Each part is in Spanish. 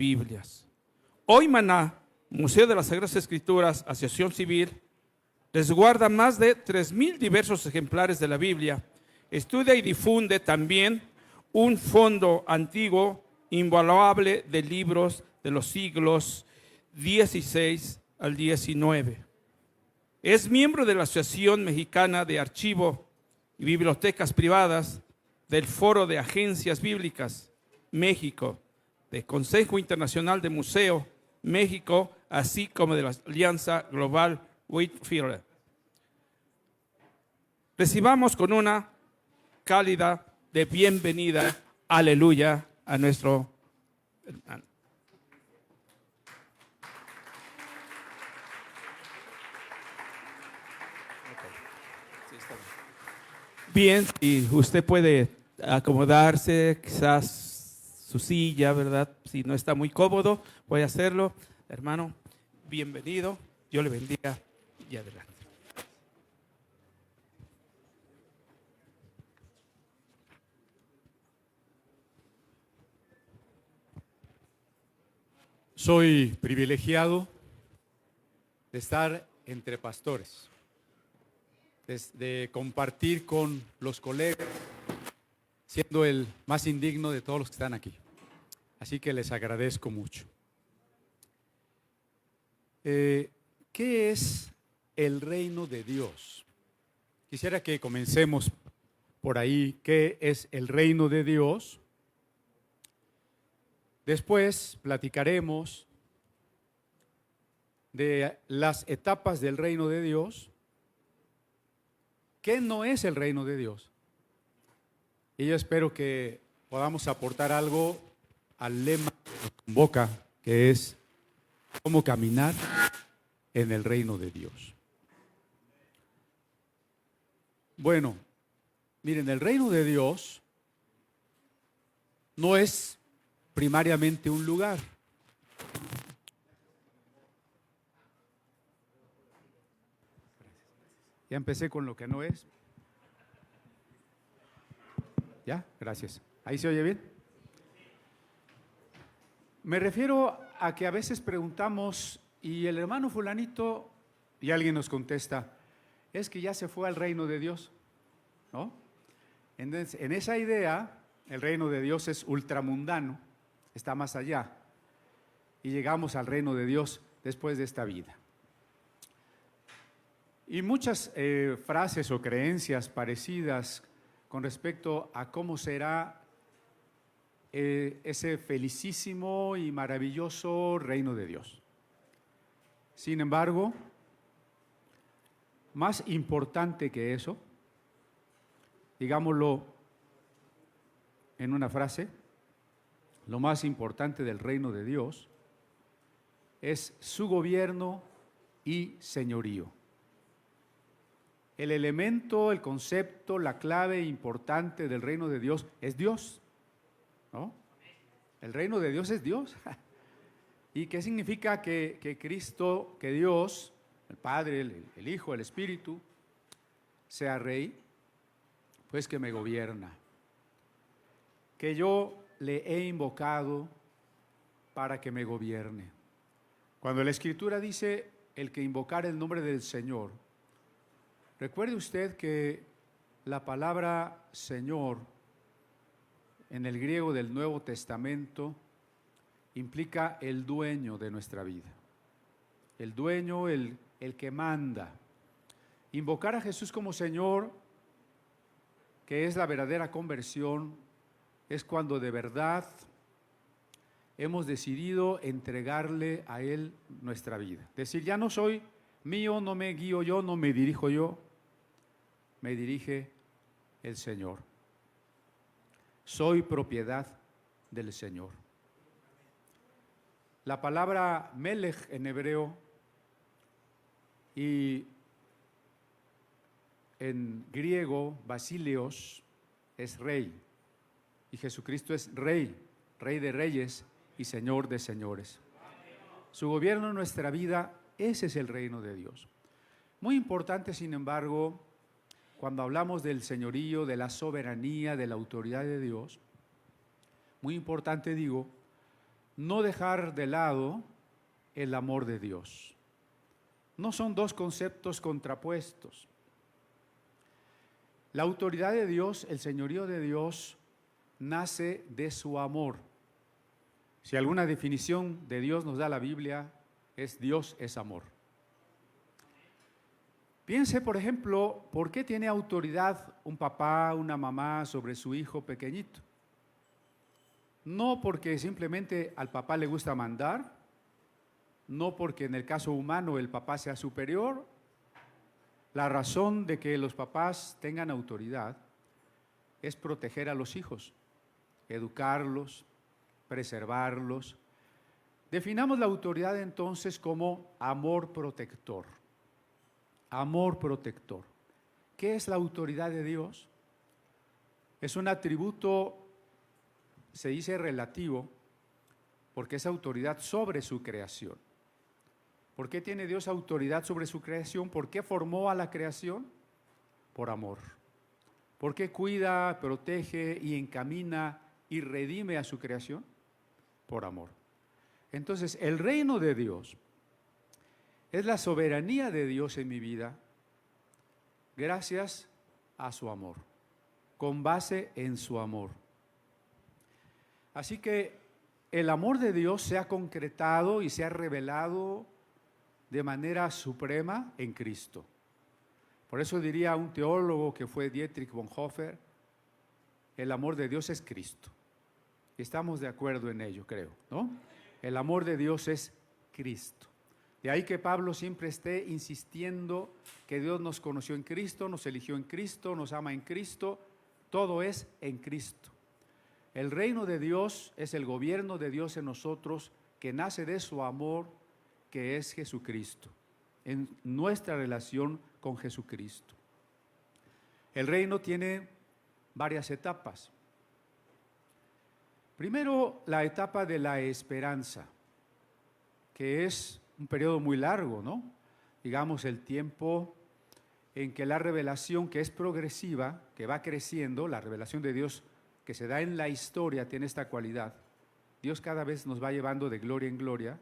Biblias. Hoy Maná, Museo de las Sagradas Escrituras, Asociación Civil, resguarda más de 3,000 diversos ejemplares de la Biblia. Estudia y difunde también un fondo antiguo invaluable de libros de los siglos XVI al XIX. Es miembro de la Asociación Mexicana de Archivo y Bibliotecas Privadas, del Foro de Agencias Bíblicas México, del Consejo Internacional de Museo México, así como de la Alianza Global Whitfield. Recibamos con una cálida de bienvenida, aleluya, a nuestro hermano. Bien, y usted puede acomodarse, quizás su silla, ¿verdad? Si no está muy cómodo, puede hacerlo. Hermano, bienvenido, Dios le bendiga y adelante. Soy privilegiado de estar entre pastores, de compartir con los colegas, siendo el más indigno de todos los que están aquí. Así que les agradezco mucho. ¿Qué es el reino de Dios? Quisiera que comencemos por ahí. ¿Qué es el reino de Dios? Después platicaremos de las etapas del reino de Dios. ¿Qué no es el reino de Dios? Y yo espero que podamos aportar algo al lema que nos convoca, que es cómo caminar en el reino de Dios. Bueno, miren, el reino de Dios no es primariamente un lugar. Ya empecé con lo que no es. ¿Ya? Gracias. ¿Ahí se oye bien? Me refiero a que a veces preguntamos, y el hermano fulanito, y alguien nos contesta, es que ya se fue al reino de Dios, ¿no? Entonces, en esa idea, el reino de Dios es ultramundano, está más allá, y llegamos al reino de Dios después de esta vida. Y muchas frases o creencias parecidas con respecto a cómo será ese felicísimo y maravilloso reino de Dios. Sin embargo, más importante que eso, digámoslo en una frase, lo más importante del reino de Dios es su gobierno y señorío. El elemento, el concepto, la clave importante del reino de Dios es Dios, ¿no? El reino de Dios es Dios. ¿Y qué significa que Cristo, que Dios, el Padre, el Hijo, el Espíritu, sea Rey? Pues que me gobierna, que yo le he invocado para que me gobierne. Cuando la Escritura dice el que invocar el nombre del Señor, recuerde usted que la palabra Señor en el griego del Nuevo Testamento implica el dueño de nuestra vida, el dueño, el que manda. Invocar a Jesús como Señor, que es la verdadera conversión, es cuando de verdad hemos decidido entregarle a Él nuestra vida. Decir, ya no soy mío, no me guío yo, no me dirijo yo, me dirige el Señor. Soy propiedad del Señor. La palabra melech en hebreo y en griego basileos es rey, y Jesucristo es rey, rey de reyes y señor de señores. Su gobierno en nuestra vida, ese es el reino de Dios. Muy importante, sin embargo, cuando hablamos del señorío, de la soberanía, de la autoridad de Dios, muy importante digo, no dejar de lado el amor de Dios. No son dos conceptos contrapuestos. La autoridad de Dios, el señorío de Dios, nace de su amor. Si alguna definición de Dios nos da la Biblia, es Dios es amor. Piense, por ejemplo, ¿por qué tiene autoridad un papá, una mamá sobre su hijo pequeñito? No porque simplemente al papá le gusta mandar, no porque en el caso humano el papá sea superior. La razón de que los papás tengan autoridad es proteger a los hijos, educarlos, preservarlos. Definamos la autoridad entonces como amor protector. Amor protector. ¿Qué es la autoridad de Dios? Es un atributo, se dice relativo, porque es autoridad sobre su creación. ¿Por qué tiene Dios autoridad sobre su creación? ¿Por qué formó a la creación? Por amor. ¿Por qué cuida, protege y encamina y redime a su creación? Por amor. Entonces, el reino de Dios es la soberanía de Dios en mi vida gracias a su amor, con base en su amor. Así que el amor de Dios se ha concretado y se ha revelado de manera suprema en Cristo. Por eso diría un teólogo que fue Dietrich Bonhoeffer, el amor de Dios es Cristo. Y estamos de acuerdo en ello, creo, ¿no? El amor de Dios es Cristo. De ahí que Pablo siempre esté insistiendo que Dios nos conoció en Cristo, nos eligió en Cristo, nos ama en Cristo, todo es en Cristo. El reino de Dios es el gobierno de Dios en nosotros que nace de su amor, que es Jesucristo, en nuestra relación con Jesucristo. El reino tiene varias etapas. Primero, la etapa de la esperanza, que es un periodo muy largo, ¿no? Digamos, el tiempo en que la revelación, que es progresiva, que va creciendo, la revelación de Dios que se da en la historia tiene esta cualidad. Dios cada vez nos va llevando de gloria en gloria,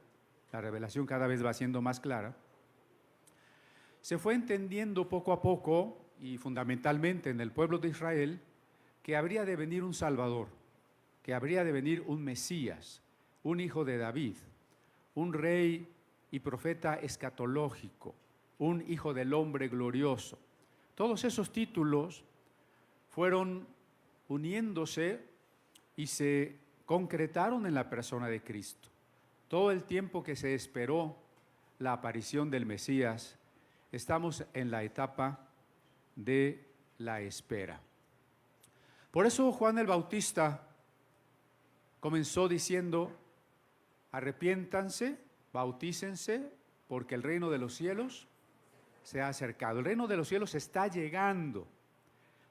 la revelación cada vez va siendo más clara. Se fue entendiendo poco a poco, y fundamentalmente en el pueblo de Israel, que habría de venir un Salvador, que habría de venir un Mesías, un hijo de David, un rey y profeta escatológico, un hijo del hombre glorioso. Todos esos títulos fueron uniéndose y se concretaron en la persona de Cristo. Todo el tiempo que se esperó la aparición del Mesías, estamos en la etapa de la espera. Por eso Juan el Bautista comenzó diciendo: arrepiéntanse, bautícense, porque el reino de los cielos se ha acercado. El reino de los cielos está llegando.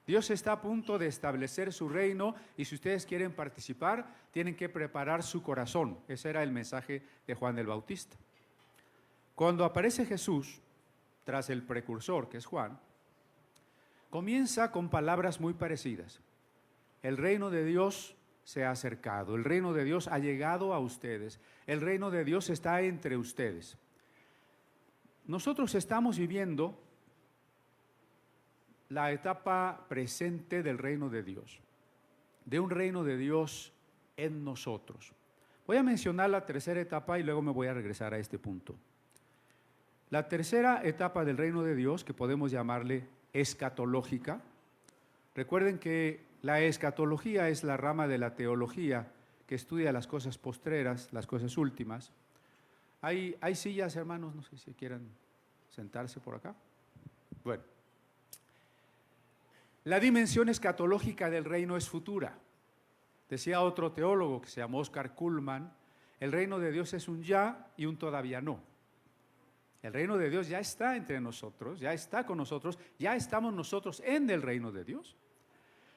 Dios está a punto de establecer su reino y si ustedes quieren participar, tienen que preparar su corazón. Ese era el mensaje de Juan el Bautista. Cuando aparece Jesús, tras el precursor, que es Juan, comienza con palabras muy parecidas. El reino de Dios se ha acercado, el reino de Dios ha llegado a ustedes, el reino de Dios está entre ustedes. Nosotros estamos viviendo la etapa presente del reino de Dios, de un reino de Dios en nosotros. Voy a mencionar la tercera etapa y luego me voy a regresar a este punto. La tercera etapa del reino de Dios, que podemos llamarle escatológica. Recuerden que la escatología es la rama de la teología que estudia las cosas postreras, las cosas últimas. Hay sillas, hermanos, no sé si quieran sentarse por acá. Bueno. La dimensión escatológica del reino es futura. Decía otro teólogo que se llama Oscar Cullmann, el reino de Dios es un ya y un todavía no. El reino de Dios ya está entre nosotros, ya está con nosotros, ya estamos nosotros en el reino de Dios,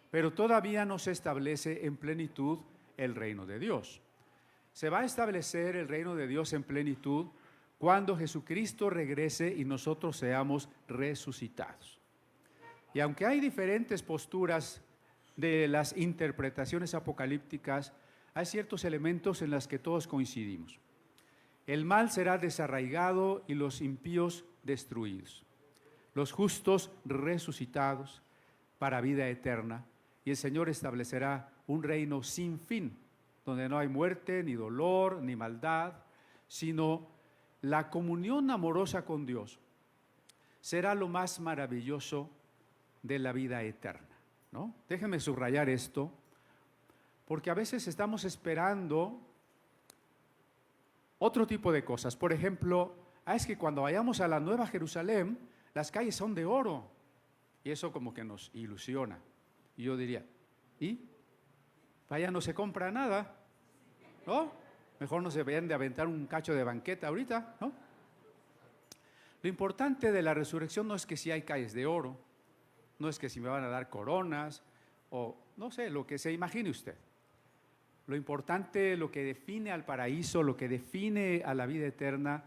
pero todavía no se establece en plenitud el reino de Dios. Se va a establecer el reino de Dios en plenitud cuando Jesucristo regrese y nosotros seamos resucitados. Y aunque hay diferentes posturas de las interpretaciones apocalípticas, hay ciertos elementos en los que todos coincidimos. El mal será desarraigado y los impíos destruidos, los justos resucitados para vida eterna, y el Señor establecerá un reino sin fin, donde no hay muerte, ni dolor, ni maldad, sino la comunión amorosa con Dios será lo más maravilloso de la vida eterna, ¿no? Déjenme subrayar esto, porque a veces estamos esperando otro tipo de cosas. Por ejemplo, es que cuando vayamos a la Nueva Jerusalén, las calles son de oro, y eso como que nos ilusiona. Y yo diría, ¿y? Allá no se compra nada, ¿no? Mejor no se vayan de aventar un cacho de banqueta ahorita, ¿no? Lo importante de la resurrección no es que si hay calles de oro, no es que si me van a dar coronas, o no sé, lo que se imagine usted. Lo importante, lo que define al paraíso, lo que define a la vida eterna,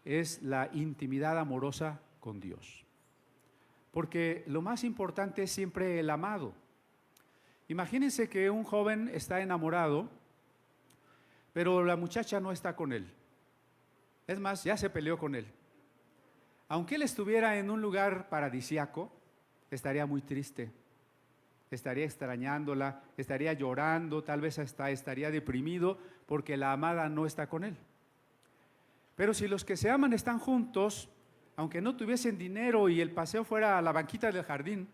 es la intimidad amorosa con Dios. Porque lo más importante es siempre el amado. Imagínense que un joven está enamorado, pero la muchacha no está con él. Es más, ya se peleó con él. Aunque él estuviera en un lugar paradisíaco, estaría muy triste, estaría extrañándola, estaría llorando, tal vez hasta estaría deprimido porque la amada no está con él. Pero si los que se aman están juntos, aunque no tuviesen dinero y el paseo fuera a la banquita del jardín,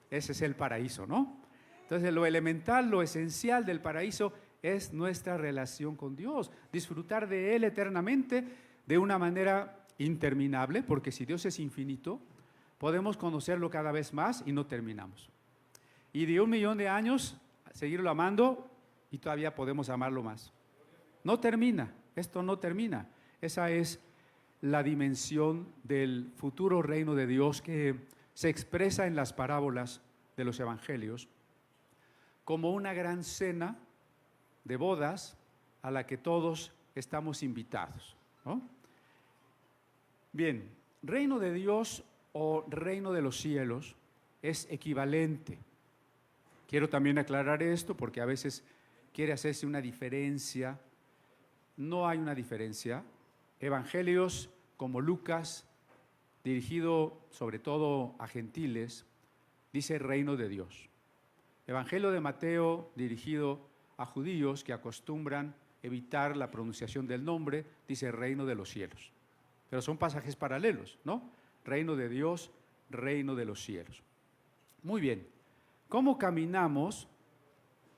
ese es el paraíso, ¿no? Entonces lo elemental, lo esencial del paraíso es nuestra relación con Dios, disfrutar de Él eternamente de una manera interminable, porque si Dios es infinito, podemos conocerlo cada vez más y no terminamos. Y de 1.000.000 de años, seguirlo amando y todavía podemos amarlo más. No termina, esto no termina. Esa es la dimensión del futuro reino de Dios que se expresa en las parábolas de los evangelios como una gran cena de bodas a la que todos estamos invitados, ¿no? Bien, reino de Dios o reino de los cielos es equivalente. Quiero también aclarar esto porque a veces quiere hacerse una diferencia. No hay una diferencia. Evangelios como Lucas, dirigido sobre todo a gentiles, dice reino de Dios. Evangelio de Mateo, dirigido a judíos que acostumbran evitar la pronunciación del nombre, dice reino de los cielos. Pero son pasajes paralelos, ¿no? Reino de Dios, reino de los cielos. Muy bien, ¿cómo caminamos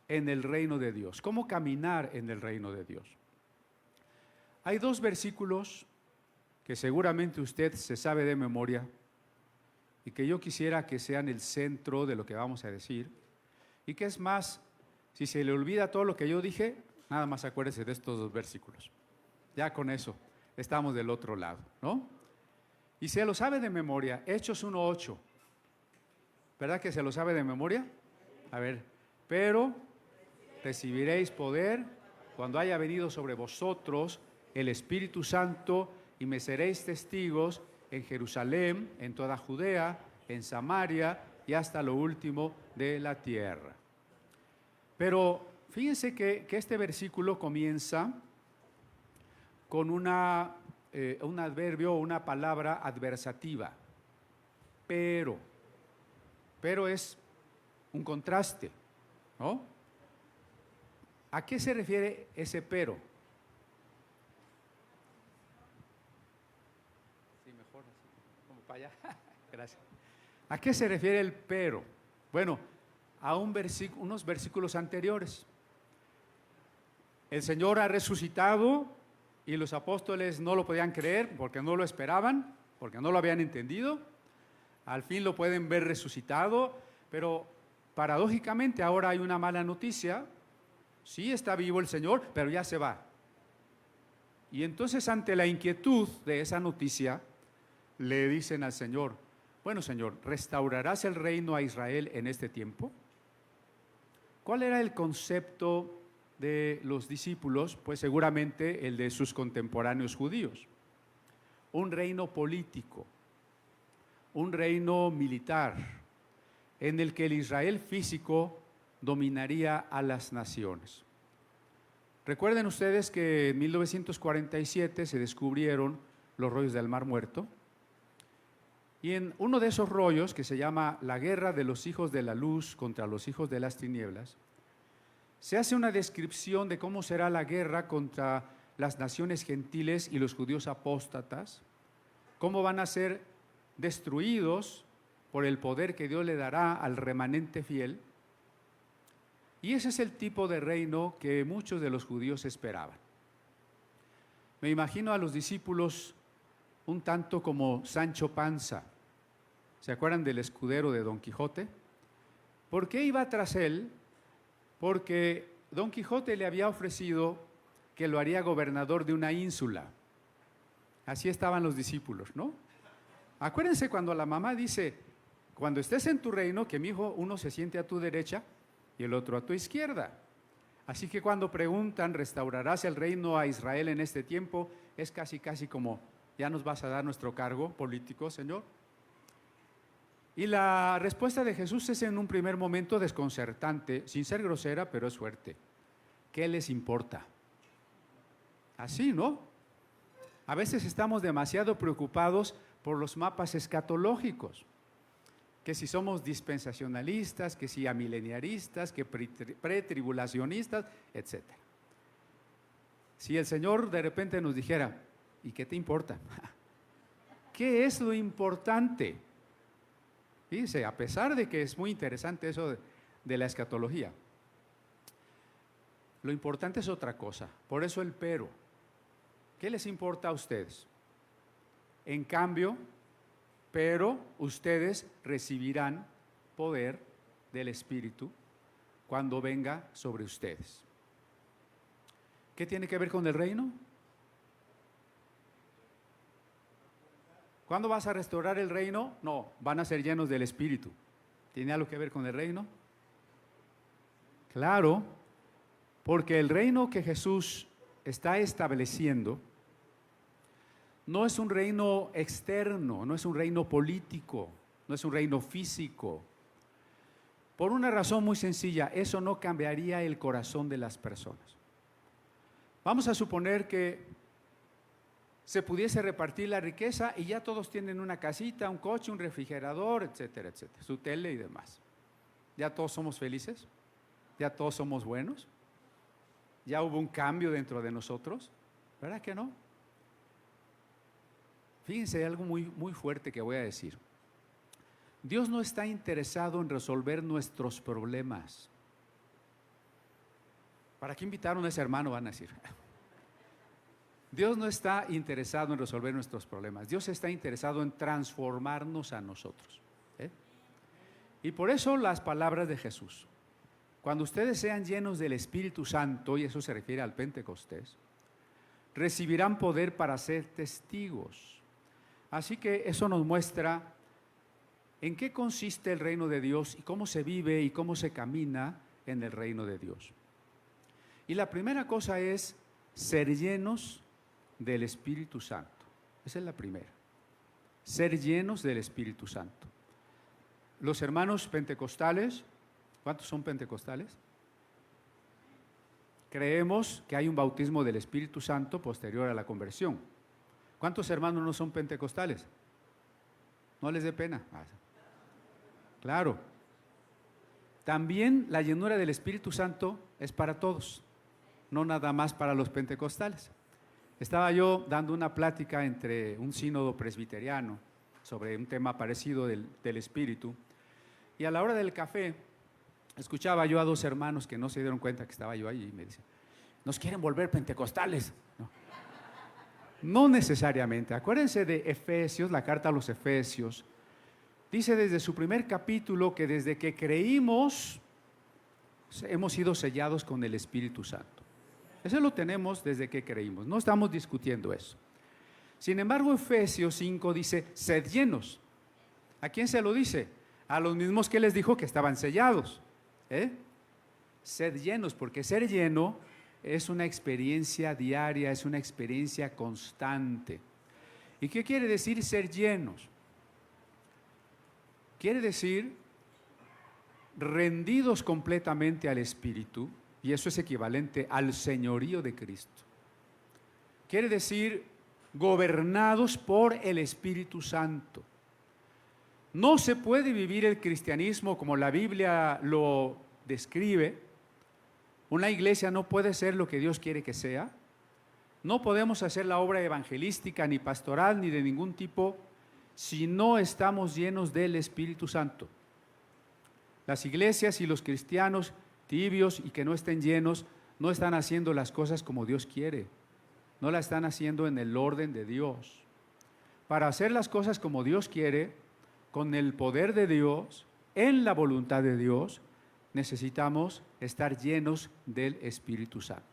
en el reino de Dios? ¿Cómo caminar en el reino de Dios? Hay dos versículos que seguramente usted se sabe de memoria y que yo quisiera que sean el centro de lo que vamos a decir, y que es más, si se le olvida todo lo que yo dije, nada más acuérdese de estos dos versículos. Ya con eso estamos del otro lado, ¿no? Y se lo sabe de memoria, Hechos 1:8. ¿Verdad que se lo sabe de memoria? A ver, pero recibiréis poder cuando haya venido sobre vosotros el Espíritu Santo y me seréis testigos en Jerusalén, en toda Judea, en Samaria y hasta lo último de la tierra. Pero fíjense que este versículo comienza con un adverbio o una palabra adversativa. Pero es un contraste, ¿no? ¿A qué se refiere ese pero? Sí, mejor así, como para allá. Gracias. ¿A qué se refiere el pero? Bueno, a unos versículos anteriores. El Señor ha resucitado y los apóstoles no lo podían creer porque no lo esperaban, porque no lo habían entendido. Al fin lo pueden ver resucitado, pero paradójicamente ahora hay una mala noticia. Sí está vivo el Señor, pero ya se va. Y entonces ante la inquietud de esa noticia, le dicen al Señor, bueno Señor, ¿restaurarás el reino a Israel en este tiempo? ¿Cuál era el concepto de los discípulos? Pues seguramente el de sus contemporáneos judíos. Un reino político, un reino militar, en el que el Israel físico dominaría a las naciones. Recuerden ustedes que en 1947 se descubrieron los rollos del Mar Muerto, y en uno de esos rollos, que se llama La guerra de los hijos de la luz contra los hijos de las tinieblas, se hace una descripción de cómo será la guerra contra las naciones gentiles y los judíos apóstatas, cómo van a ser destruidos por el poder que Dios le dará al remanente fiel. Y ese es el tipo de reino que muchos de los judíos esperaban. Me imagino a los discípulos un tanto como Sancho Panza. ¿Se acuerdan del escudero de Don Quijote? ¿Por qué iba tras él? Porque Don Quijote le había ofrecido que lo haría gobernador de una ínsula. Así estaban los discípulos, ¿no? Acuérdense cuando la mamá dice, cuando estés en tu reino, que mi hijo uno se siente a tu derecha y el otro a tu izquierda. Así que cuando preguntan, ¿restaurarás el reino a Israel en este tiempo? Es casi como, ¿ya nos vas a dar nuestro cargo político, Señor? Y la respuesta de Jesús es en un primer momento desconcertante, sin ser grosera, pero es fuerte. ¿Qué les importa? Así, ¿no? A veces estamos demasiado preocupados por los mapas escatológicos, que si somos dispensacionalistas, que si amileniaristas, que pretribulacionistas, etc. Si el Señor de repente nos dijera, ¿y qué te importa? ¿Qué es lo importante? Dice, a pesar de que es muy interesante eso de la escatología, lo importante es otra cosa. Por eso el pero. ¿Qué les importa a ustedes? En cambio, pero ustedes recibirán poder del Espíritu cuando venga sobre ustedes. ¿Qué tiene que ver con el reino? ¿Cuándo vas a restaurar el reino? No, van a ser llenos del Espíritu. ¿Tiene algo que ver con el reino? Claro, porque el reino que Jesús está estableciendo no es un reino externo, no es un reino político, no es un reino físico. Por una razón muy sencilla, eso no cambiaría el corazón de las personas. Vamos a suponer que se pudiese repartir la riqueza y ya todos tienen una casita, un coche, un refrigerador, etcétera, etcétera, su tele y demás. ¿Ya todos somos felices? ¿Ya todos somos buenos? ¿Ya hubo un cambio dentro de nosotros? ¿Verdad que no? Fíjense, algo muy fuerte que voy a decir. Dios no está interesado en resolver nuestros problemas. ¿Para qué invitaron a ese hermano? Van a decir. Dios no está interesado en resolver nuestros problemas. Dios está interesado en transformarnos a nosotros. Y por eso las palabras de Jesús. Cuando ustedes sean llenos del Espíritu Santo, y eso se refiere al Pentecostés, recibirán poder para ser testigos. Así que eso nos muestra en qué consiste el reino de Dios y cómo se vive y cómo se camina en el reino de Dios. Y la primera cosa es ser llenos del Espíritu Santo. Esa es la primera. Ser llenos del Espíritu Santo. Los hermanos pentecostales, ¿cuántos son pentecostales? Creemos que hay un bautismo del Espíritu Santo posterior a la conversión. ¿Cuántos hermanos no son pentecostales? No les dé pena. Claro. También la llenura del Espíritu Santo es para todos, no nada más para los pentecostales. Estaba yo dando una plática entre un sínodo presbiteriano sobre un tema parecido del Espíritu, y a la hora del café escuchaba yo a dos hermanos que no se dieron cuenta que estaba yo ahí y me dicen, nos quieren volver pentecostales. No necesariamente. Acuérdense de Efesios, la carta a los Efesios. Dice desde su primer capítulo que desde que creímos hemos sido sellados con el Espíritu Santo. Eso lo tenemos desde que creímos. No estamos discutiendo eso. Sin embargo, Efesios 5 dice, sed llenos. ¿A quién se lo dice? A los mismos que les dijo que estaban sellados. Sed llenos, porque ser lleno es una experiencia diaria, es una experiencia constante. ¿Y qué quiere decir ser llenos? Quiere decir rendidos completamente al Espíritu, y eso es equivalente al señorío de Cristo. Quiere decir, gobernados por el Espíritu Santo. No se puede vivir el cristianismo como la Biblia lo describe. Una iglesia no puede ser lo que Dios quiere que sea. No podemos hacer la obra evangelística, ni pastoral, ni de ningún tipo, si no estamos llenos del Espíritu Santo. Las iglesias y los cristianos tibios y que no estén llenos, no están haciendo las cosas como Dios quiere. No la están haciendo en el orden de Dios. Para hacer las cosas como Dios quiere, con el poder de Dios, en la voluntad de Dios, necesitamos estar llenos del Espíritu Santo.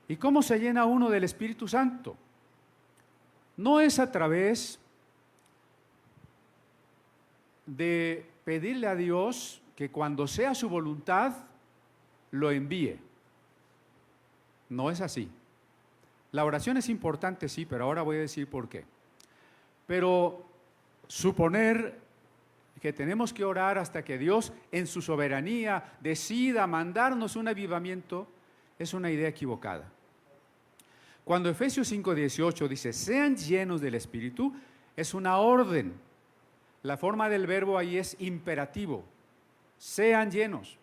¿Y cómo se llena uno del Espíritu Santo? No es a través de pedirle a Dios que cuando sea su voluntad, lo envíe. No es así. La oración es importante, sí, pero ahora voy a decir por qué. Pero suponer que tenemos que orar hasta que Dios en su soberanía decida mandarnos un avivamiento es una idea equivocada. Cuando Efesios 5:18 dice, sean llenos del Espíritu, es una orden. La forma del verbo ahí es imperativo. Sean llenos.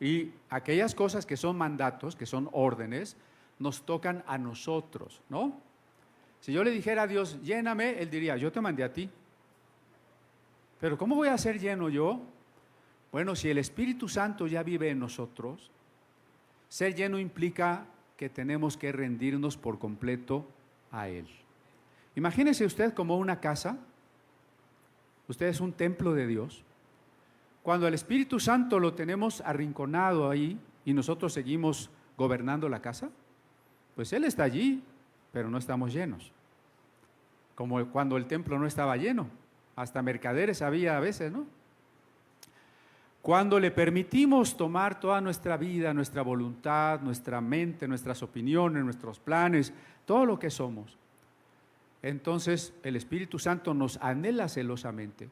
Y aquellas cosas que son mandatos, que son órdenes, nos tocan a nosotros, ¿no? Si yo le dijera a Dios, lléname, Él diría, yo te mandé a ti. Pero ¿cómo voy a ser lleno yo? Bueno, si el Espíritu Santo ya vive en nosotros, ser lleno implica que tenemos que rendirnos por completo a Él. Imagínese usted como una casa, usted es un templo de Dios. Cuando el Espíritu Santo lo tenemos arrinconado ahí y nosotros seguimos gobernando la casa, pues Él está allí, pero no estamos llenos. Como cuando el templo no estaba lleno, hasta mercaderes había a veces, ¿no? Cuando le permitimos tomar toda nuestra vida, nuestra voluntad, nuestra mente, nuestras opiniones, nuestros planes, todo lo que somos, entonces el Espíritu Santo nos anhela celosamente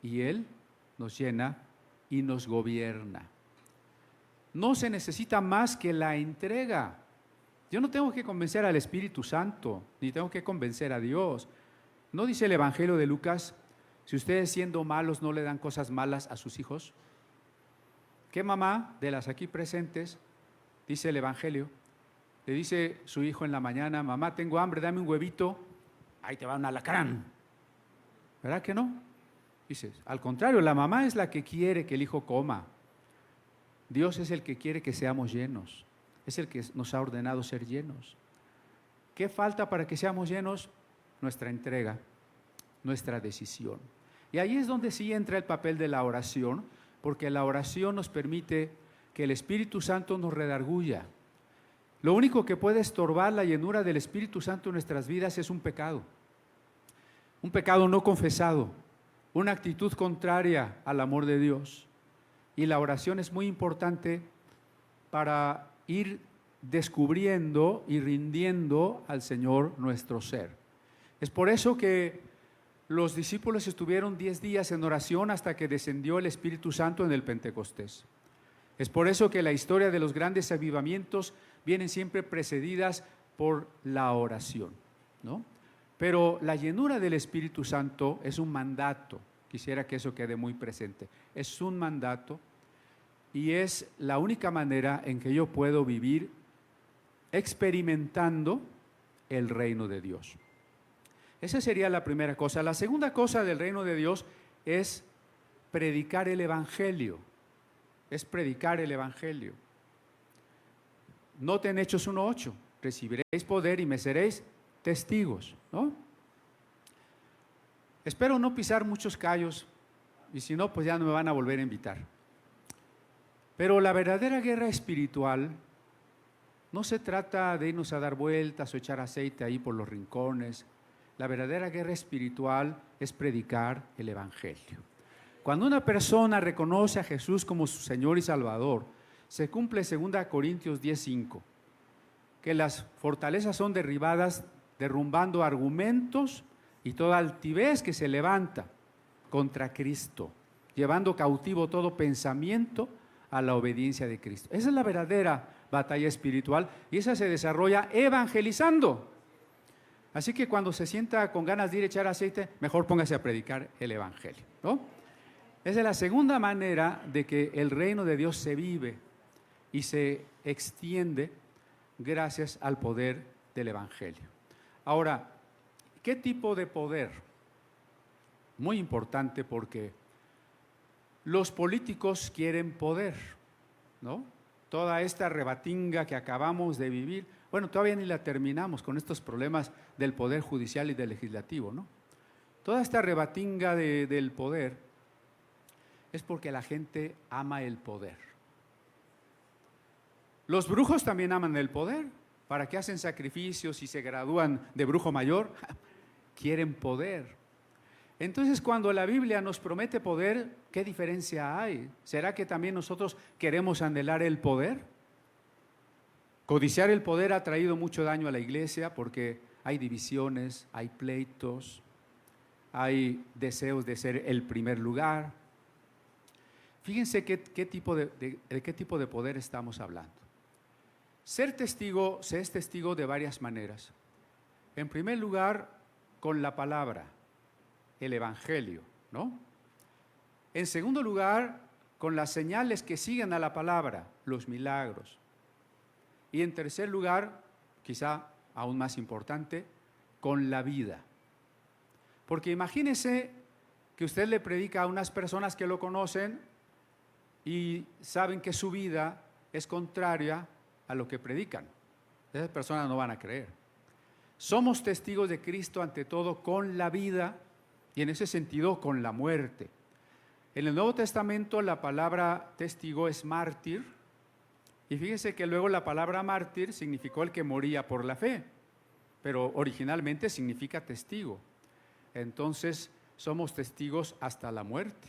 y Él nos llena y nos gobierna. No se necesita más que la entrega. Yo no tengo que convencer al Espíritu Santo, ni tengo que convencer a Dios. ¿No dice el Evangelio de Lucas, si ustedes siendo malos no le dan cosas malas a sus hijos? ¿Qué mamá de las aquí presentes, dice el Evangelio, le dice su hijo en la mañana, mamá, tengo hambre, dame un huevito, ahí te va un alacrán? ¿Verdad que no? Dice, al contrario, la mamá es la que quiere que el hijo coma. Dios es el que quiere que seamos llenos, es el que nos ha ordenado ser llenos. ¿Qué falta para que seamos llenos? Nuestra entrega, nuestra decisión. Y ahí es donde sí entra el papel de la oración, porque la oración nos permite que el Espíritu Santo nos redarguya. Lo único que puede estorbar la llenura del Espíritu Santo en nuestras vidas es un pecado no confesado, una actitud contraria al amor de Dios. Y la oración es muy importante para ir descubriendo y rindiendo al Señor nuestro ser. Es por eso que los discípulos estuvieron 10 días en oración hasta que descendió el Espíritu Santo en el Pentecostés. Es por eso que la historia de los grandes avivamientos vienen siempre precedidas por la oración, ¿no? Pero la llenura del Espíritu Santo es un mandato. Quisiera que eso quede muy presente. Es un mandato y es la única manera en que yo puedo vivir experimentando el reino de Dios. Esa sería la primera cosa. La segunda cosa del reino de Dios es predicar el Evangelio. Es predicar el Evangelio. Noten Hechos 1:8. Recibiréis poder y me seréis testigos, ¿no? Espero no pisar muchos callos y si no, pues ya no me van a volver a invitar. Pero la verdadera guerra espiritual no se trata de irnos a dar vueltas o echar aceite ahí por los rincones. La verdadera guerra espiritual es predicar el Evangelio. Cuando una persona reconoce a Jesús como su Señor y Salvador, se cumple 2 Corintios 10:5, que las fortalezas son derribadas derrumbando argumentos y toda altivez que se levanta contra Cristo, llevando cautivo todo pensamiento a la obediencia de Cristo. Esa es la verdadera batalla espiritual y esa se desarrolla evangelizando. Así que cuando se sienta con ganas de ir a echar aceite, mejor póngase a predicar el evangelio, ¿no? Esa es la segunda manera de que el reino de Dios se vive y se extiende gracias al poder del evangelio. Ahora, ¿qué tipo de poder? Muy importante porque los políticos quieren poder, ¿no? Toda esta rebatinga que acabamos de vivir, bueno, todavía ni la terminamos con estos problemas del poder judicial y del legislativo, ¿no? Toda esta rebatinga del poder es porque la gente ama el poder. Los brujos también aman el poder. ¿Para qué hacen sacrificios y se gradúan de brujo mayor? Quieren poder. Entonces, cuando la Biblia nos promete poder, ¿qué diferencia hay? ¿Será que también nosotros queremos anhelar el poder? Codiciar el poder ha traído mucho daño a la iglesia porque hay divisiones, hay pleitos, hay deseos de ser el primer lugar. Fíjense de qué tipo de poder estamos hablando. Ser testigo, se es testigo de varias maneras. En primer lugar, con la palabra, el evangelio, ¿no? En segundo lugar, con las señales que siguen a la palabra, los milagros. Y en tercer lugar, quizá aún más importante, con la vida. Porque imagínese que usted le predica a unas personas que lo conocen y saben que su vida es contraria a lo que predican. Esas personas no van a creer. Somos testigos de Cristo ante todo con la vida y en ese sentido con la muerte. En el Nuevo Testamento la palabra testigo es mártir y fíjese que luego la palabra mártir significó el que moría por la fe, pero originalmente significa testigo. Entonces somos testigos hasta la muerte,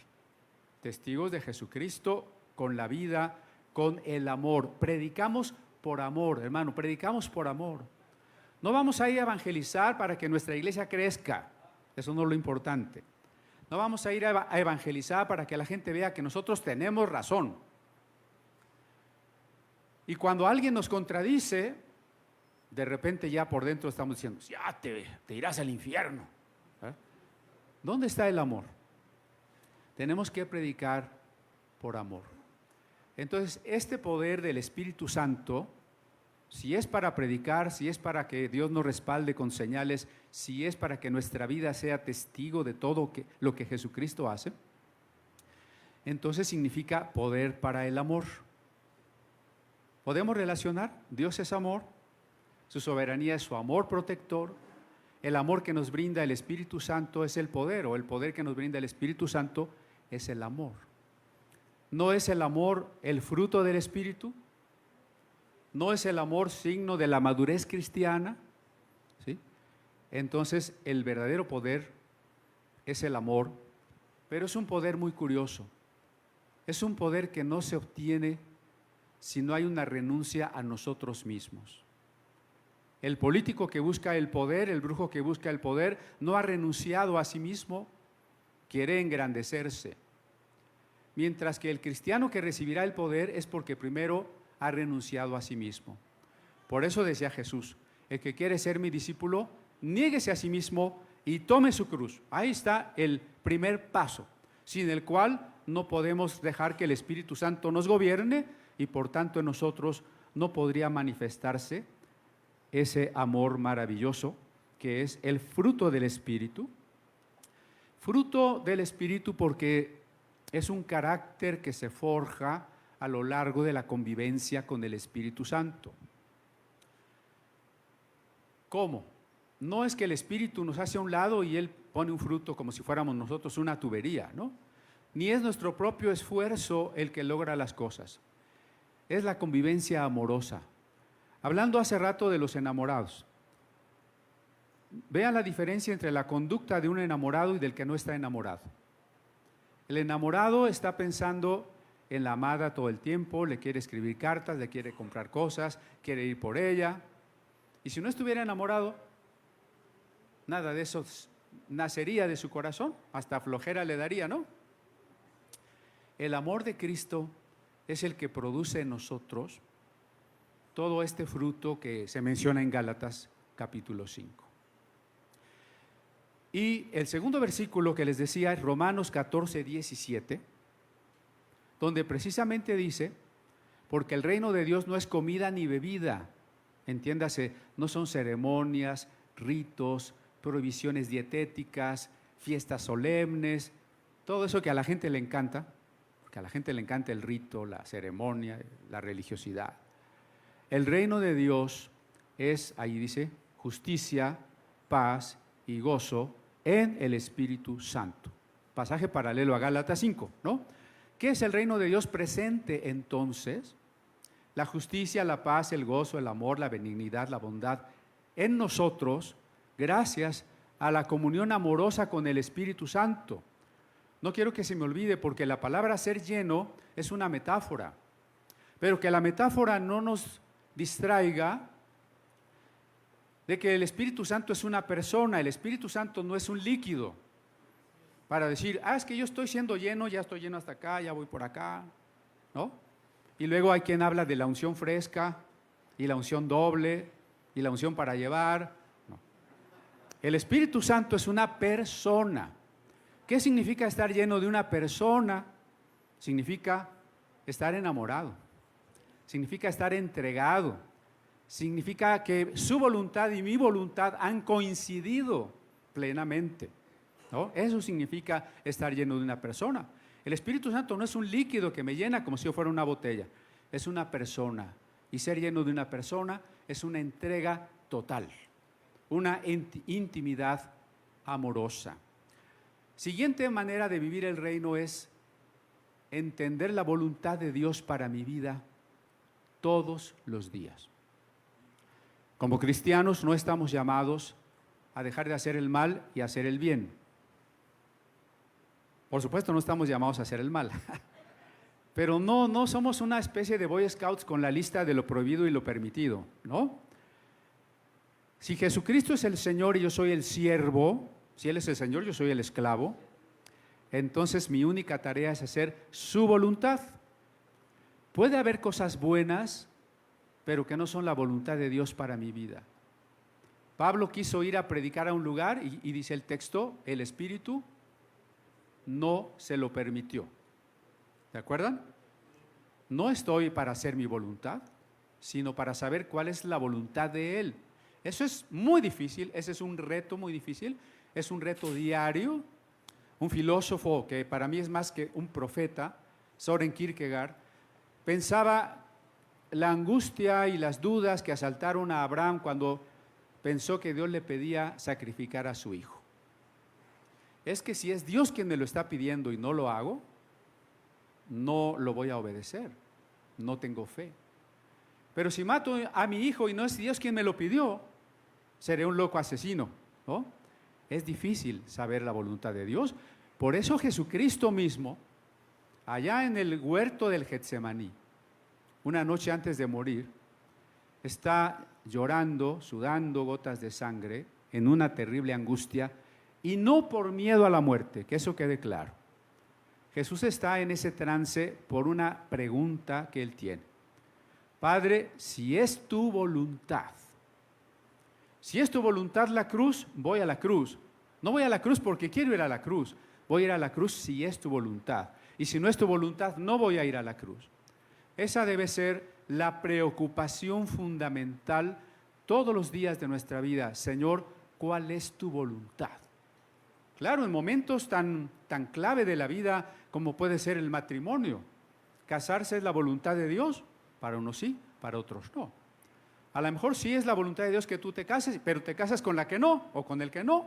testigos de Jesucristo con la vida, con el amor. Predicamos por amor, hermano, predicamos por amor. No vamos a ir a evangelizar para que nuestra iglesia crezca, eso no es lo importante. No vamos a ir a evangelizar para que la gente vea que nosotros tenemos razón. Y cuando alguien nos contradice, de repente ya por dentro estamos diciendo, ya te irás al infierno. ¿Eh? ¿Dónde está el amor? Tenemos que predicar por amor. Entonces, este poder del Espíritu Santo, si es para predicar, si es para que Dios nos respalde con señales, si es para que nuestra vida sea testigo de todo lo que Jesucristo hace, entonces significa poder para el amor. ¿Podemos relacionar? Dios es amor, su soberanía es su amor protector, el amor que nos brinda el Espíritu Santo es el poder, o el poder que nos brinda el Espíritu Santo es el amor. ¿No es el amor el fruto del Espíritu? ¿No es el amor signo de la madurez cristiana? ¿Sí? Entonces, el verdadero poder es el amor, pero es un poder muy curioso. Es un poder que no se obtiene si no hay una renuncia a nosotros mismos. El político que busca el poder, el brujo que busca el poder, no ha renunciado a sí mismo, quiere engrandecerse. Mientras que el cristiano que recibirá el poder es porque primero ha renunciado a sí mismo. Por eso decía Jesús, el que quiere ser mi discípulo, niéguese a sí mismo y tome su cruz. Ahí está el primer paso, sin el cual no podemos dejar que el Espíritu Santo nos gobierne y por tanto en nosotros no podría manifestarse ese amor maravilloso que es el fruto del Espíritu. Fruto del Espíritu porque es un carácter que se forja a lo largo de la convivencia con el Espíritu Santo. ¿Cómo? No es que el Espíritu nos hace a un lado y Él pone un fruto como si fuéramos nosotros una tubería, ¿no? Ni es nuestro propio esfuerzo el que logra las cosas. Es la convivencia amorosa. Hablando hace rato de los enamorados, vean la diferencia entre la conducta de un enamorado y del que no está enamorado. El enamorado está pensando en la amada todo el tiempo, le quiere escribir cartas, le quiere comprar cosas, quiere ir por ella. Y si no estuviera enamorado, nada de eso nacería de su corazón, hasta flojera le daría, ¿no? El amor de Cristo es el que produce en nosotros todo este fruto que se menciona en Gálatas capítulo 5. Y el segundo versículo que les decía es Romanos 14, 17, donde precisamente dice, porque el reino de Dios no es comida ni bebida, entiéndase, no son ceremonias, ritos, prohibiciones dietéticas, fiestas solemnes, todo eso que a la gente le encanta, porque a la gente le encanta el rito, la ceremonia, la religiosidad. El reino de Dios es, ahí dice, justicia, paz y gozo en el Espíritu Santo. Pasaje paralelo a Gálatas 5, ¿no? ¿Qué es el reino de Dios presente entonces? La justicia, la paz, el gozo, el amor, la benignidad, la bondad en nosotros, gracias a la comunión amorosa con el Espíritu Santo. No quiero que se me olvide, porque la palabra ser lleno es una metáfora, pero que la metáfora no nos distraiga de que el Espíritu Santo es una persona. El Espíritu Santo no es un líquido para decir, es que yo estoy siendo lleno, ya estoy lleno hasta acá, ya voy por acá, ¿no? Y luego hay quien habla de la unción fresca y la unción doble y la unción para llevar. No. El Espíritu Santo es una persona. ¿Qué significa estar lleno de una persona? Significa estar enamorado, significa estar entregado, significa que su voluntad y mi voluntad han coincidido plenamente, ¿no? Eso significa estar lleno de una persona. El Espíritu Santo no es un líquido que me llena como si yo fuera una botella, es una persona. Y ser lleno de una persona es una entrega total, una intimidad amorosa. Siguiente manera de vivir el reino es entender la voluntad de Dios para mi vida todos los días. Como cristianos no estamos llamados a dejar de hacer el mal y hacer el bien. Por supuesto no estamos llamados a hacer el mal, pero no somos una especie de Boy Scouts con la lista de lo prohibido y lo permitido, ¿no? Si Jesucristo es el Señor y yo soy el siervo, si Él es el Señor, yo soy el esclavo, entonces mi única tarea es hacer su voluntad. Puede haber cosas buenas, pero que no son la voluntad de Dios para mi vida. Pablo quiso ir a predicar a un lugar y dice el texto, el Espíritu no se lo permitió. ¿De acuerdan? No estoy para hacer mi voluntad, sino para saber cuál es la voluntad de Él. Eso es muy difícil, ese es un reto muy difícil, es un reto diario. Un filósofo que para mí es más que un profeta, Søren Kierkegaard, pensaba la angustia y las dudas que asaltaron a Abraham cuando pensó que Dios le pedía sacrificar a su hijo. Es que si es Dios quien me lo está pidiendo y no lo hago, no lo voy a obedecer, no tengo fe. Pero si mato a mi hijo y no es Dios quien me lo pidió, seré un loco asesino, ¿no? Es difícil saber la voluntad de Dios. Por eso Jesucristo mismo, allá en el huerto del Getsemaní, una noche antes de morir, está llorando, sudando gotas de sangre, en una terrible angustia, y no por miedo a la muerte, que eso quede claro. Jesús está en ese trance por una pregunta que él tiene. Padre, si es tu voluntad, si es tu voluntad la cruz, voy a la cruz. No voy a la cruz porque quiero ir a la cruz, voy a ir a la cruz si es tu voluntad. Y si no es tu voluntad, no voy a ir a la cruz. Esa debe ser la preocupación fundamental todos los días de nuestra vida. Señor, ¿cuál es tu voluntad? Claro, en momentos tan clave de la vida como puede ser el matrimonio, casarse es la voluntad de Dios, para unos sí, para otros no. A lo mejor sí es la voluntad de Dios que tú te cases, pero te casas con la que no o con el que no.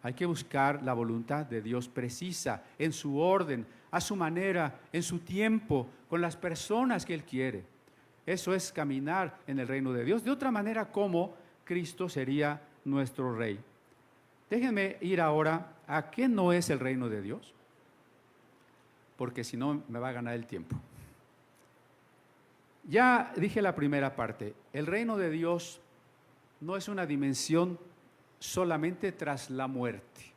Hay que buscar la voluntad de Dios precisa, en su orden, a su manera, en su tiempo, con las personas que Él quiere. Eso es caminar en el reino de Dios. De otra manera, ¿cómo Cristo sería nuestro Rey? Déjenme ir ahora a qué no es el reino de Dios, porque si no me va a ganar el tiempo. Ya dije la primera parte, el reino de Dios no es una dimensión solamente tras la muerte.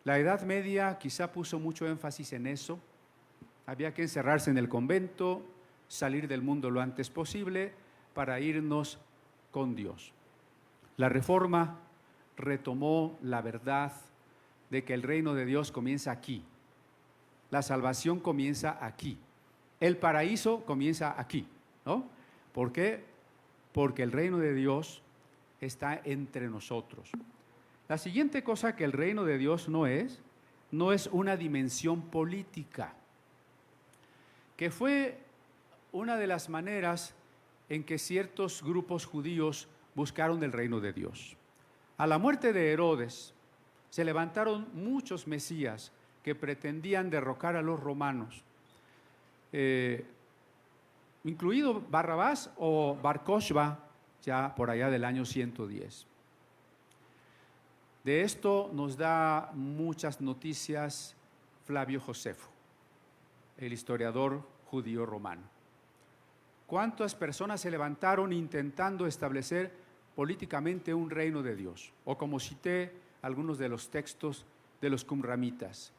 La Edad Media quizá puso mucho énfasis en eso, Había que encerrarse en el convento, salir del mundo lo antes posible para irnos con Dios. La Reforma retomó la verdad de que el reino de Dios comienza aquí. La salvación comienza aquí. El paraíso comienza aquí, ¿no? ¿Por qué? Porque el reino de Dios está entre nosotros. La siguiente cosa que el reino de Dios no es una dimensión política, que fue una de las maneras en que ciertos grupos judíos buscaron el reino de Dios. A la muerte de Herodes, se levantaron muchos mesías que pretendían derrocar a los romanos, incluido Barrabás o Bar Kokhba, ya por allá del año 110. De esto nos da muchas noticias Flavio Josefo, el historiador judío romano. ¿Cuántas personas se levantaron intentando establecer políticamente un reino de Dios? O como cité algunos de los textos de los qumramitas,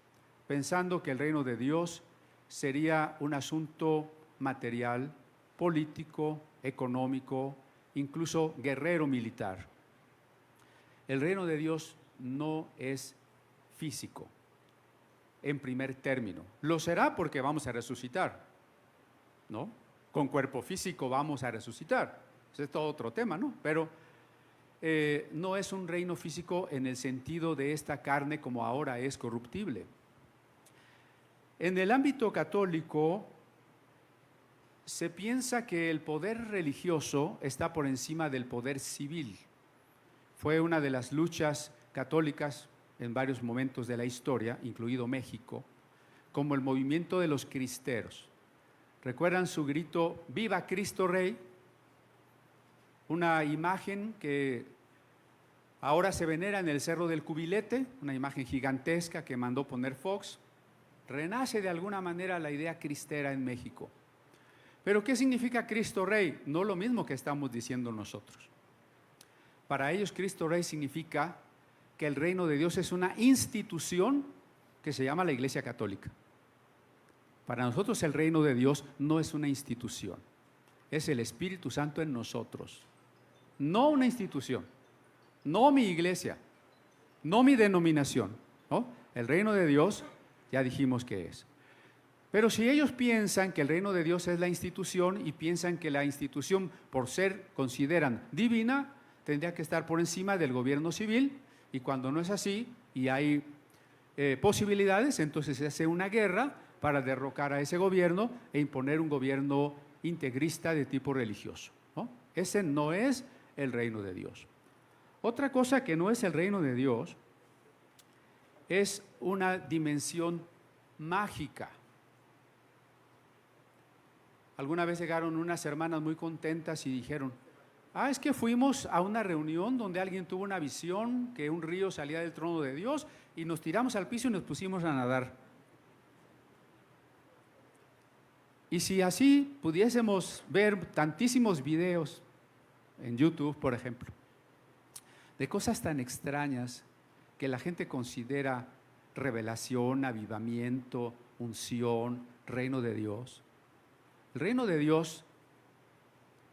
pensando que el reino de Dios sería un asunto material, político, económico, incluso guerrero militar. El reino de Dios no es físico, en primer término. Lo será porque vamos a resucitar, ¿no? Con cuerpo físico vamos a resucitar. Ese es todo otro tema, ¿no? Pero no es un reino físico en el sentido de esta carne como ahora es corruptible. En el ámbito católico se piensa que el poder religioso está por encima del poder civil. Fue una de las luchas católicas en varios momentos de la historia, incluido México, como el movimiento de los cristeros. ¿Recuerdan su grito "Viva Cristo Rey"? Una imagen que ahora se venera en el Cerro del Cubilete, una imagen gigantesca que mandó poner Fox. Renace de alguna manera la idea cristera en México. ¿Pero qué significa Cristo Rey? No lo mismo que estamos diciendo nosotros. Para ellos Cristo Rey significa que el reino de Dios es una institución que se llama la Iglesia Católica. Para nosotros el reino de Dios no es una institución, es el Espíritu Santo en nosotros. No una institución, no mi iglesia, no mi denominación, ¿no? El reino de Dios ya dijimos que es. Pero si ellos piensan que el reino de Dios es la institución y piensan que la institución, por ser, consideran divina, tendría que estar por encima del gobierno civil, y cuando no es así y hay posibilidades, entonces se hace una guerra para derrocar a ese gobierno e imponer un gobierno integrista de tipo religioso, ¿no? Ese no es el reino de Dios. Otra cosa que no es el reino de Dios es una dimensión mágica. Alguna vez llegaron unas hermanas muy contentas y dijeron: es que fuimos a una reunión donde alguien tuvo una visión que un río salía del trono de Dios y nos tiramos al piso y nos pusimos a nadar. Y si así pudiésemos ver tantísimos videos en YouTube, por ejemplo, de cosas tan extrañas que la gente considera revelación, avivamiento, unción, reino de Dios. El reino de Dios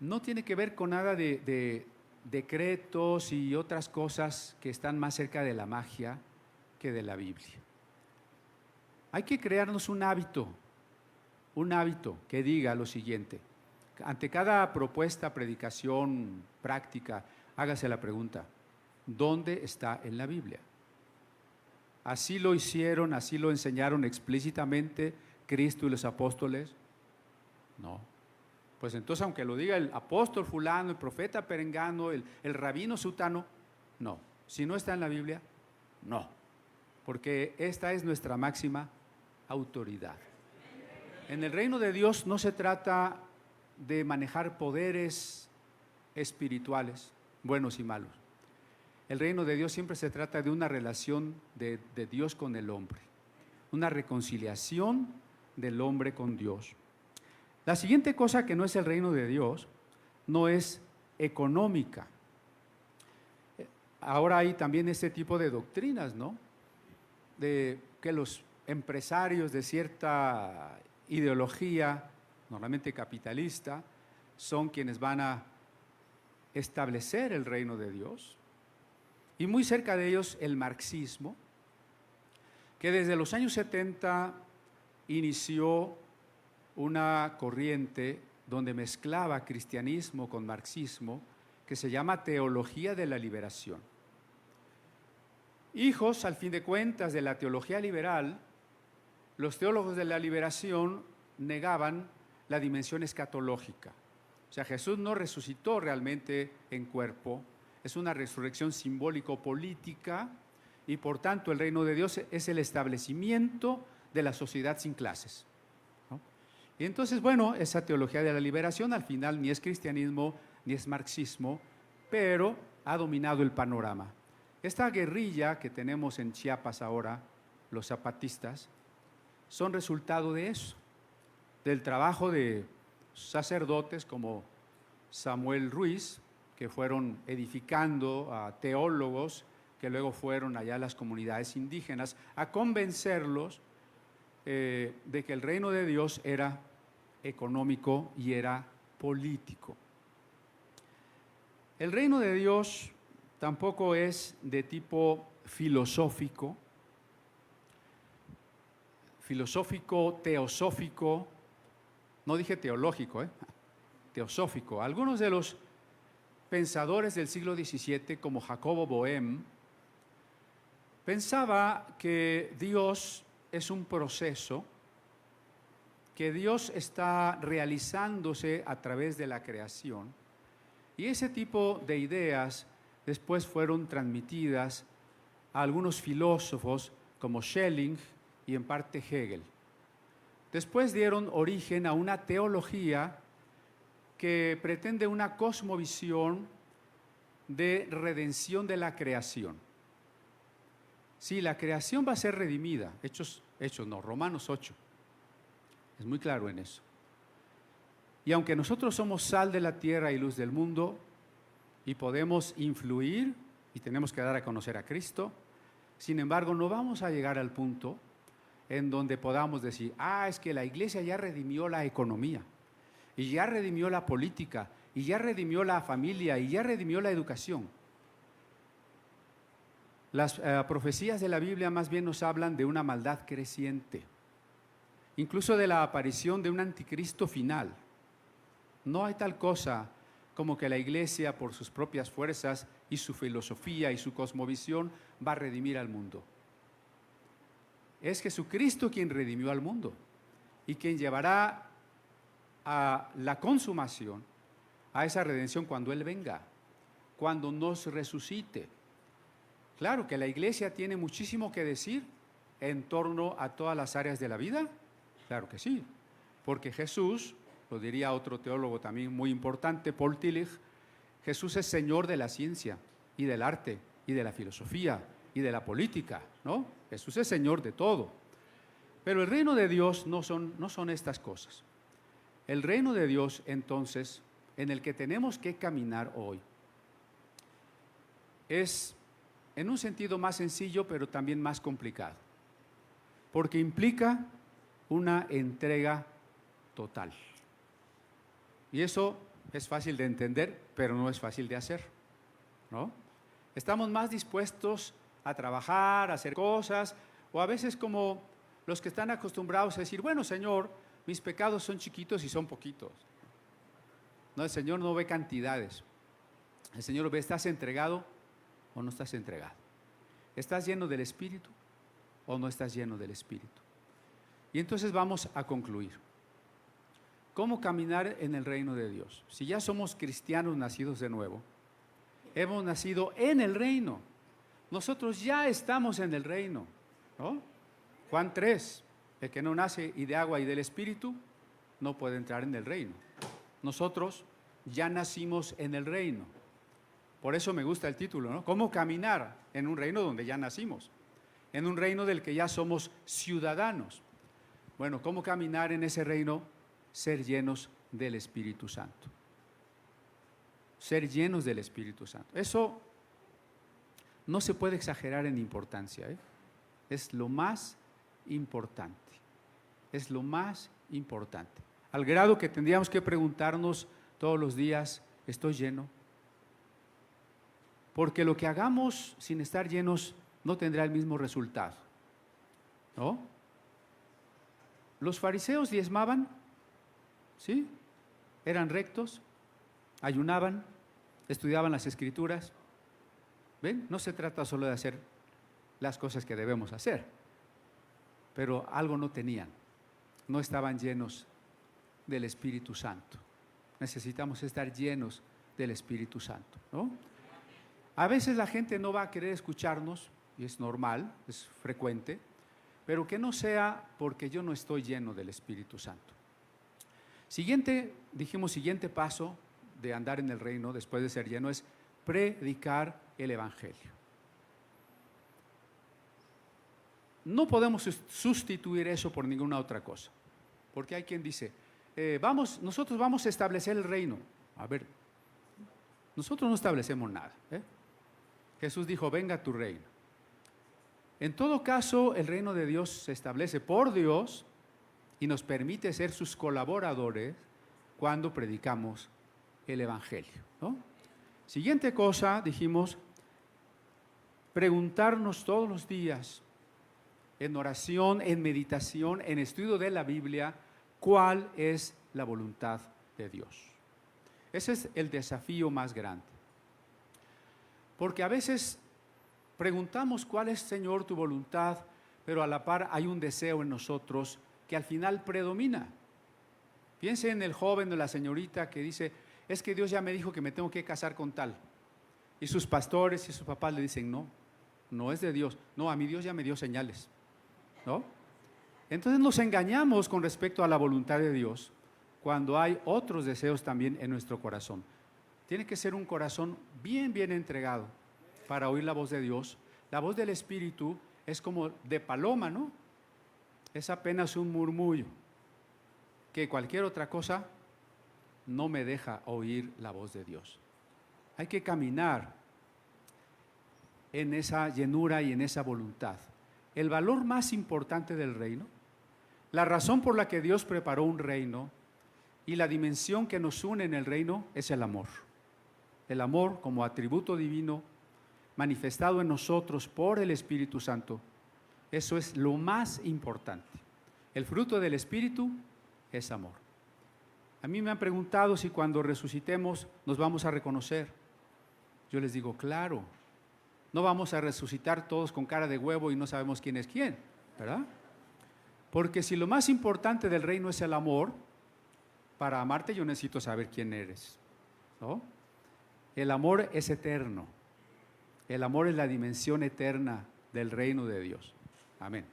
no tiene que ver con nada de decretos y otras cosas que están más cerca de la magia que de la Biblia. Hay que crearnos un hábito que diga lo siguiente: ante cada propuesta, predicación, práctica, hágase la pregunta: ¿dónde está en la Biblia? ¿Así lo hicieron, así lo enseñaron explícitamente Cristo y los apóstoles? No. Pues entonces, aunque lo diga el apóstol fulano, el profeta perengano, el rabino sutano, no. Si no está en la Biblia, no. Porque esta es nuestra máxima autoridad. En el reino de Dios no se trata de manejar poderes espirituales, buenos y malos. El reino de Dios siempre se trata de una relación de Dios con el hombre, una reconciliación del hombre con Dios. La siguiente cosa que no es el reino de Dios no es económica. Ahora hay también este tipo de doctrinas, ¿no? De que los empresarios de cierta ideología, normalmente capitalista, son quienes van a establecer el reino de Dios. Y muy cerca de ellos el marxismo, que desde los años 70 inició una corriente donde mezclaba cristianismo con marxismo, que se llama teología de la liberación. Hijos, al fin de cuentas, de la teología liberal, los teólogos de la liberación negaban la dimensión escatológica. O sea, Jesús no resucitó realmente en cuerpo, es una resurrección simbólico-política y por tanto el reino de Dios es el establecimiento de la sociedad sin clases, ¿no? Y entonces, bueno, esa teología de la liberación al final ni es cristianismo ni es marxismo, pero ha dominado el panorama. Esta guerrilla que tenemos en Chiapas ahora, los zapatistas, son resultado de eso, del trabajo de sacerdotes como Samuel Ruiz, que fueron edificando a teólogos que luego fueron allá a las comunidades indígenas a convencerlos de que el reino de Dios era económico y era político. El reino de Dios tampoco es de tipo filosófico, teosófico, no dije teológico, teosófico. Algunos de los pensadores del siglo XVII, como Jacobo Boehme, pensaba que Dios es un proceso, que Dios está realizándose a través de la creación, y ese tipo de ideas después fueron transmitidas a algunos filósofos como Schelling y en parte Hegel. Después dieron origen a una teología que pretende una cosmovisión de redención de la creación. Sí, la creación va a ser redimida, Romanos 8, es muy claro en eso. Y aunque nosotros somos sal de la tierra y luz del mundo, y podemos influir, y tenemos que dar a conocer a Cristo, sin embargo, no vamos a llegar al punto en donde podamos decir, es que la iglesia ya redimió la economía, y ya redimió la política, y ya redimió la familia, y ya redimió la educación. Las profecías de la Biblia más bien nos hablan de una maldad creciente, incluso de la aparición de un anticristo final. No hay tal cosa como que la iglesia por sus propias fuerzas y su filosofía y su cosmovisión va a redimir al mundo. Es Jesucristo quien redimió al mundo y quien llevará a la consumación, a esa redención cuando Él venga, cuando nos resucite. Claro que la iglesia tiene muchísimo que decir en torno a todas las áreas de la vida, claro que sí, porque Jesús, lo diría otro teólogo también muy importante, Paul Tillich, Jesús es Señor de la ciencia y del arte y de la filosofía y de la política, ¿no? Jesús es Señor de todo. Pero el reino de Dios no son estas cosas. El reino de Dios, entonces, en el que tenemos que caminar hoy, es en un sentido más sencillo, pero también más complicado, porque implica una entrega total. Y eso es fácil de entender, pero no es fácil de hacer, ¿no? Estamos más dispuestos a trabajar, a hacer cosas, o a veces como los que están acostumbrados a decir, bueno, Señor, mis pecados son chiquitos y son poquitos. No, el Señor no ve cantidades. El Señor ve, ¿estás entregado o no estás entregado? ¿Estás lleno del Espíritu o no estás lleno del Espíritu? Y entonces vamos a concluir. ¿Cómo caminar en el reino de Dios? Si ya somos cristianos nacidos de nuevo, hemos nacido en el reino. Nosotros ya estamos en el reino, ¿no? Juan 3, el que no nace y de agua y del Espíritu no puede entrar en el reino. Nosotros ya nacimos en el reino. Por eso me gusta el título, ¿no? ¿Cómo caminar en un reino donde ya nacimos? En un reino del que ya somos ciudadanos. Bueno, ¿cómo caminar en ese reino? Ser llenos del Espíritu Santo. Ser llenos del Espíritu Santo. Eso no se puede exagerar en importancia, ¿eh? Es lo más importante. Es lo más importante. Al grado que tendríamos que preguntarnos todos los días, ¿estoy lleno? Porque lo que hagamos sin estar llenos no tendrá el mismo resultado, ¿no? Los fariseos diezmaban, ¿sí? Eran rectos, ayunaban, estudiaban las Escrituras. ¿Ven? No se trata solo de hacer las cosas que debemos hacer, pero algo no tenían, no estaban llenos del Espíritu Santo. Necesitamos estar llenos del Espíritu Santo, ¿no? A veces la gente no va a querer escucharnos, y es normal, es frecuente, pero que no sea porque yo no estoy lleno del Espíritu Santo. Siguiente paso de andar en el reino después de ser lleno es predicar el Evangelio. No podemos sustituir eso por ninguna otra cosa, porque hay quien dice, nosotros vamos a establecer el reino. A ver, nosotros no establecemos nada, ¿eh? Jesús dijo, venga tu reino. En todo caso, el reino de Dios se establece por Dios y nos permite ser sus colaboradores cuando predicamos el Evangelio, ¿no? Siguiente cosa, dijimos, preguntarnos todos los días, en oración, en meditación, en estudio de la Biblia, cuál es la voluntad de Dios. Ese es el desafío más grande. Porque a veces preguntamos cuál es, Señor, tu voluntad, pero a la par hay un deseo en nosotros que al final predomina. Piense en el joven o la señorita que dice, es que Dios ya me dijo que me tengo que casar con tal. Y sus pastores y sus papás le dicen, no, no es de Dios. No, a mí Dios ya me dio señales, ¿no? Entonces nos engañamos con respecto a la voluntad de Dios cuando hay otros deseos también en nuestro corazón. Tiene que ser un corazón bien entregado para oír la voz de Dios. La voz del Espíritu es como de paloma, ¿no? Es apenas un murmullo, que cualquier otra cosa no me deja oír la voz de Dios. Hay que caminar en esa llenura y en esa voluntad. El valor más importante del reino, la razón por la que Dios preparó un reino y la dimensión que nos une en el reino es el amor. El amor como atributo divino manifestado en nosotros por el Espíritu Santo. Eso es lo más importante. El fruto del Espíritu es amor. A mí me han preguntado si cuando resucitemos nos vamos a reconocer. Yo les digo, claro, no vamos a resucitar todos con cara de huevo y no sabemos quién es quién, ¿verdad? Porque si lo más importante del reino es el amor, para amarte yo necesito saber quién eres, ¿no? El amor es eterno. El amor es la dimensión eterna del reino de Dios. Amén.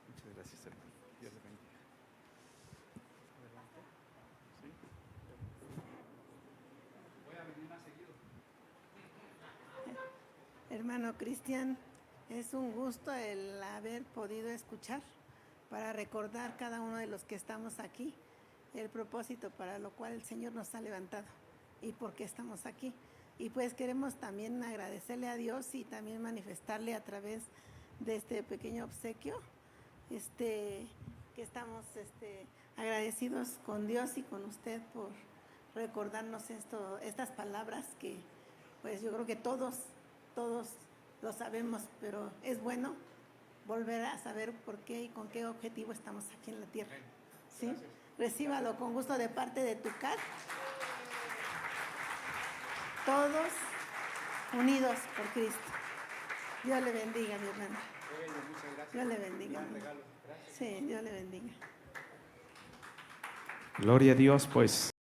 Muchas gracias, hermano. Dios le bendiga. Hermano Cristian, es un gusto el haber podido escuchar para recordar cada uno de los que estamos aquí el propósito para lo cual el Señor nos ha levantado y por qué estamos aquí. Y pues queremos también agradecerle a Dios y también manifestarle a través de este pequeño obsequio que estamos agradecidos con Dios y con usted por recordarnos estas palabras que pues yo creo que todos lo sabemos, pero es bueno volver a saber por qué y con qué objetivo estamos aquí en la tierra. ¿Sí? Recíbalo con gusto de parte de Tucat. Todos unidos por Cristo. Dios le bendiga, mi hermano. Dios le bendiga. Sí, Dios le bendiga. Gloria a Dios, pues.